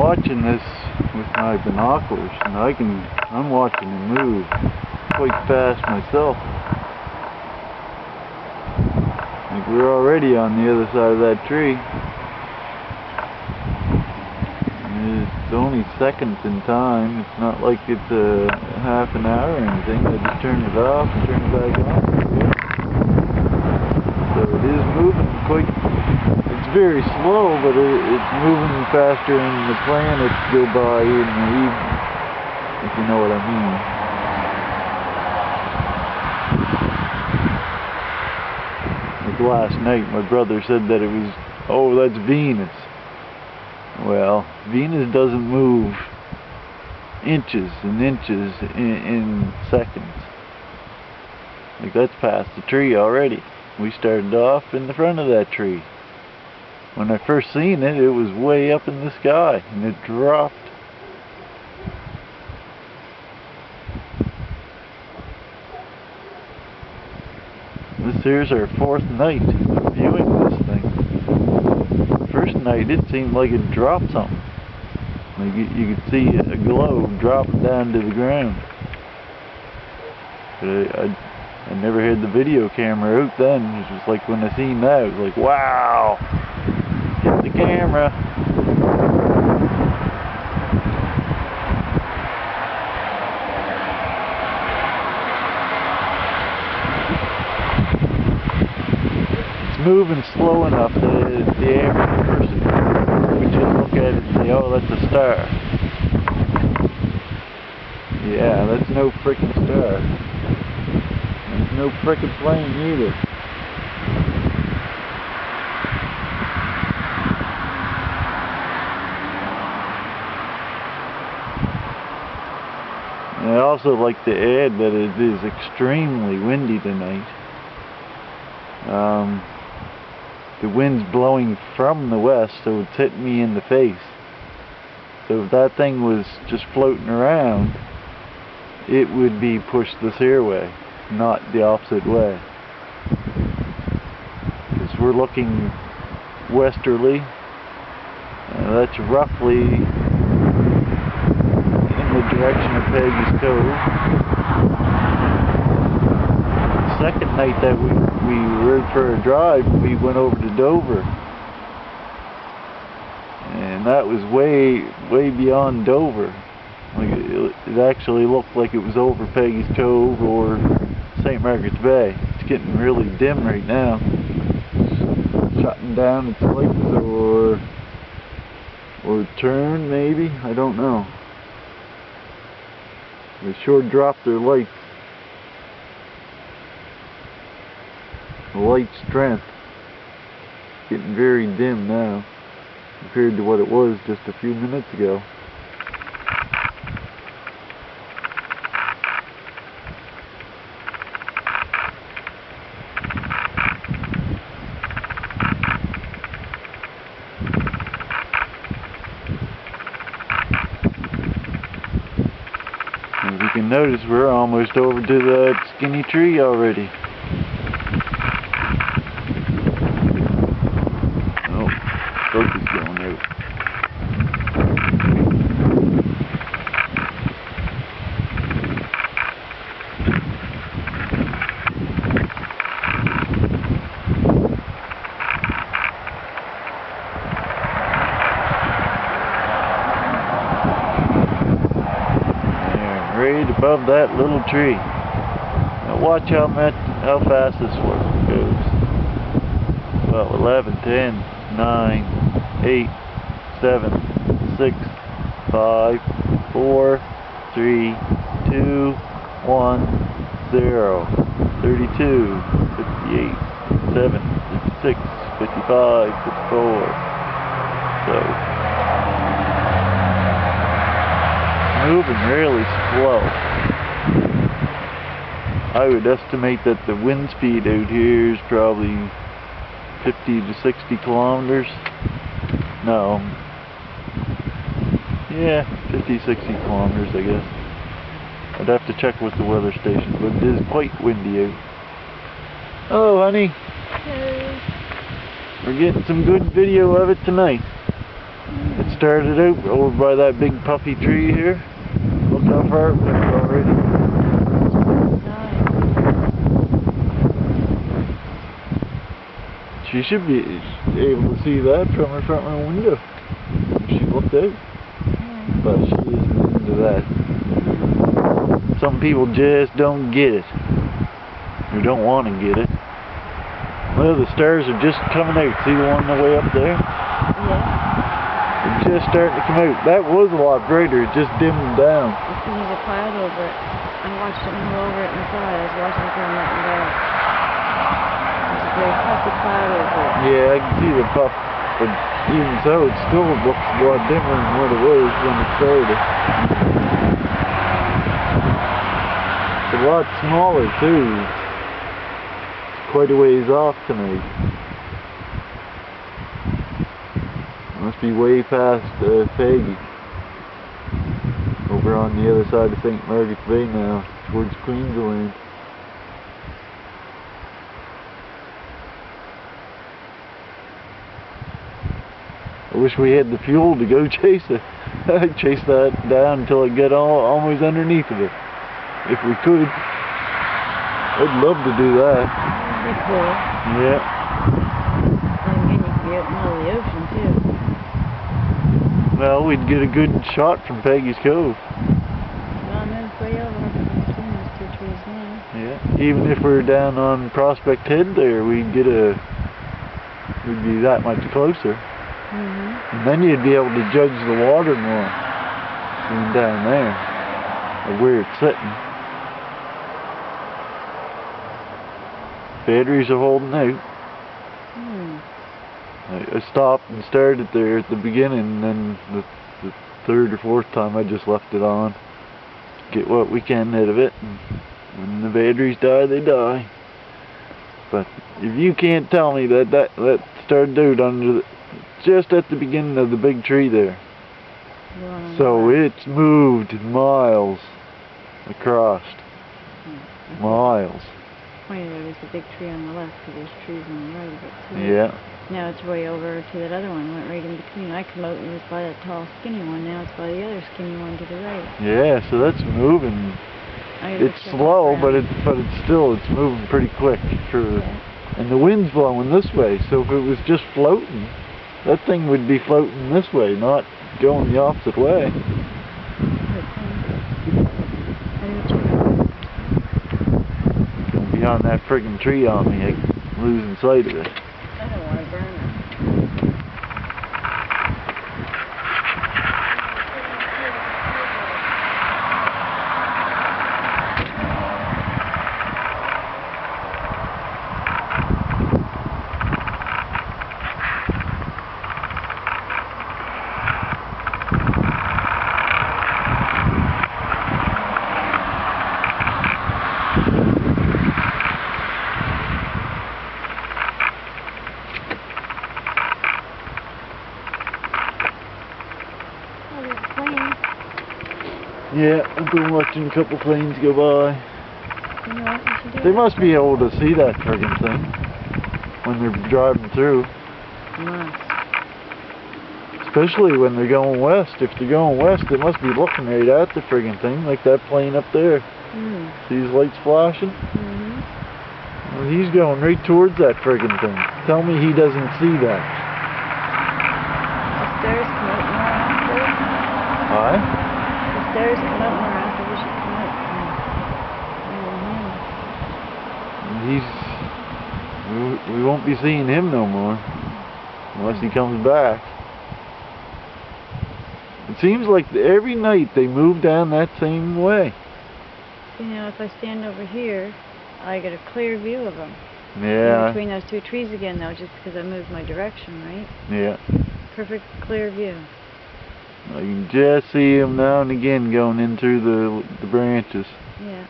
watching this with my binoculars, and I'm watching it move quite fast myself. Like we're already on the other side of that tree. And it's only seconds in time. It's not like it's a half an hour or anything. I just turned it off and turned it back on. So it is moving quite. It's very slow, but it's moving faster than the planets go by in the evening, if you know what I mean. Like last night, my brother said that it was, oh, that's Venus. Well, Venus doesn't move inches and inches in seconds. Like that's past the tree already. We started off in the front of that tree. When I first seen it, it was way up in the sky, and it dropped. This here's our fourth night of viewing this thing. First night, it seemed like it dropped something. Like you could see a globe dropping down to the ground. But I never had the video camera out then. It was just like when I seen that, it was like, wow! Hit the camera. It's moving slow enough that the average person would just look at it and say, oh, that's a star. Yeah, that's no frickin' star. There's no frickin' plane either. And I also like to add that it is extremely windy tonight. The wind's blowing from the west, so it's hitting me in the face. So if that thing was just floating around, it would be pushed this here way, not the opposite way. Because we're looking westerly. That's roughly in the direction of Peggy's Cove. The second night that we rode for a drive, we went over to Dover. And that was way beyond Dover. Like it actually looked like it was over Peggy's Cove or St. Margaret's Bay. It's getting really dim right now. It's shutting down its lights or turn maybe, I don't know. They sure dropped their lights. The light strength. It's getting very dim now compared to what it was just a few minutes ago. As you can notice, we're almost over to that skinny tree already. Oh, focus going out. Right above that little tree. Now watch how fast this one goes. Well, 11, 10, 9, 8, 7, 6, 5, 4, 3, 2, 1, 0, 32, 58, 7, 56, 55, 54. So moving really slow. I would estimate that the wind speed out here is probably 50 to 60 kilometers. No. Yeah, 50, 60 kilometers, I guess. I'd have to check with the weather station, but it is quite windy out. Oh, honey. Hey. We're getting some good video of it tonight. It's started out over by that big puffy tree here. Look how far it went already. She should be able to see that from her front room window if she looked out. But she isn't into that. Some people just don't get it. Or don't want to get it. Well, the stars are just coming out. See the one way up there? Yeah. They're just starting to come out. That was a lot brighter. It just dimmed down. There's a cloud over it. I watched it move over it inside. I was watching it going up and down. There's a great puffy cloud over it. Yeah, I can see the puff. But even so, it still looks a lot dimmer than what it was when it started. It's a lot smaller too. It's quite a ways off tonight. Must be way past Peggy. Over on the other side of St. Margaret's Bay now, towards Queensland. I wish we had the fuel to go chase it. I'd chase that down until it got almost underneath of it. If we could. I'd love to do that. That'd be cool. Yeah. And again, you could be out in the middle of the ocean, too. Well, we'd get a good shot from Peggy's Cove. Well, no, it's way over between those two trees now. Yeah. Even if we were down on Prospect Head there, we'd be that much closer. And then you'd be able to judge the water more. Being down there. Or where it's sitting. Batteries are holding out. I stopped and started there at the beginning, and then the third or fourth time I just left it on. Get what we can out of it, and when the batteries die, they die. But if you can't tell me that started out under just at the beginning of the big tree there. So it's moved miles across. Miles. Funny, there was a big tree on the left, because there's trees on the right of it too. Yeah. Now it's way over to that other one, went right in between. I come out and it was by that tall skinny one, now it's by the other skinny one to the right. Yeah, so that's moving. It's slow, but it's moving pretty quick. And the wind's blowing this way, so if it was just floating, that thing would be floating this way, not going the opposite way. Beyond that friggin' tree on me, I'm losing sight of it. I don't want to burn it. Yeah, I've been watching a couple planes go by. You know what we should do? They must be able to see that friggin' thing when they're driving through. Must. Especially when they're going west. If they're going west, they must be looking right at the friggin' thing, like that plane up there. See his lights flashing? Well, he's going right towards that friggin' thing. Tell me he doesn't see that. The stairs come out more after. Aye? The stairs come out more after. We should come out from We won't be seeing him no more. Unless he comes back. It seems like every night they move down that same way. You know, if I stand over here, I get a clear view of them. Yeah. In between those two trees again, though, just because I moved my direction, right? Yeah. Perfect clear view. You can just see him now and again going in through the branches. Yeah.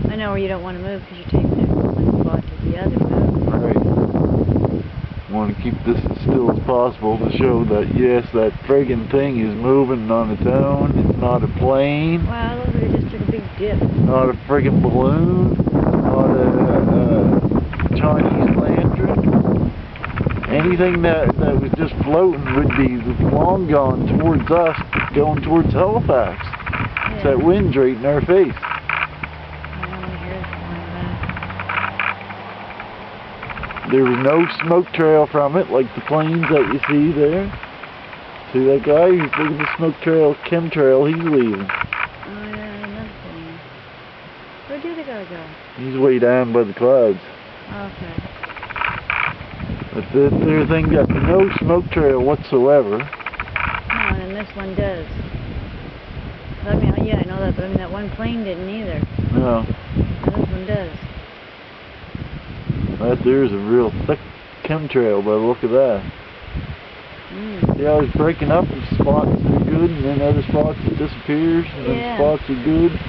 I know where you don't want to move because you're taking it from one spot to the other. Right. Want to keep this as still as possible to show that yes, that friggin' thing is moving on its own. It's not a plane. Wow, look, they just took a big dip. Not a friggin' balloon. Not a Chinese lantern. Anything that was just floating would be long gone towards us, going towards Halifax. Yeah. It's that wind's right in our face. There was no smoke trail from it, like the planes that you see there. See that guy? He's looking at the smoke trail, chemtrail he's leaving. Oh yeah, another plane. Where did the guy go? He's way down by the clouds. Okay. But their thing got no smoke trail whatsoever. No, and this one does. I mean, yeah, I know that, but I mean that one plane didn't either. No. And this one does. That there's a real thick chemtrail by the look of that. See how it's breaking up in spots that are good, and then other spots it disappears, and then spots are good.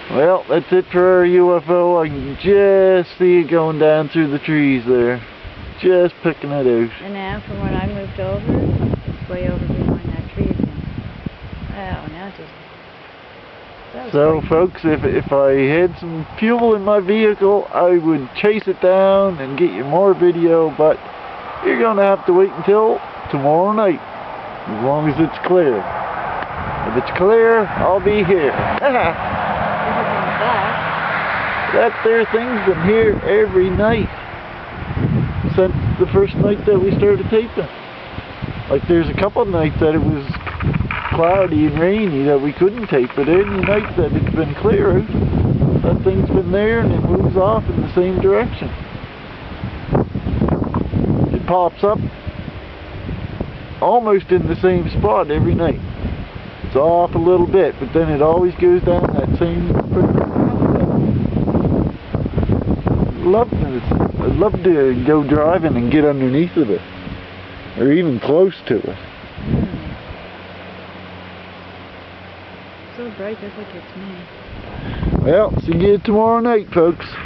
Well, that's it for our UFO. I can just see it going down through the trees there. Just picking it out. And now from when I moved over, it's way over behind that tree again. Oh, now it's just... So folks, if I had some fuel in my vehicle, I would chase it down and get you more video, but you're going to have to wait until tomorrow night, as long as it's clear. If it's clear, I'll be here. That there thing's been here every night since the first night that we started taping. Like there's a couple of nights that it was cloudy and rainy that we couldn't tape, but any night that it's been clear out, that thing's been there and it moves off in the same direction. It pops up almost in the same spot every night. It's off a little bit, but then it always goes down that same I'd love to go driving and get underneath of it, or even close to it. So bright, that's like it's me. Well, see you tomorrow night, folks.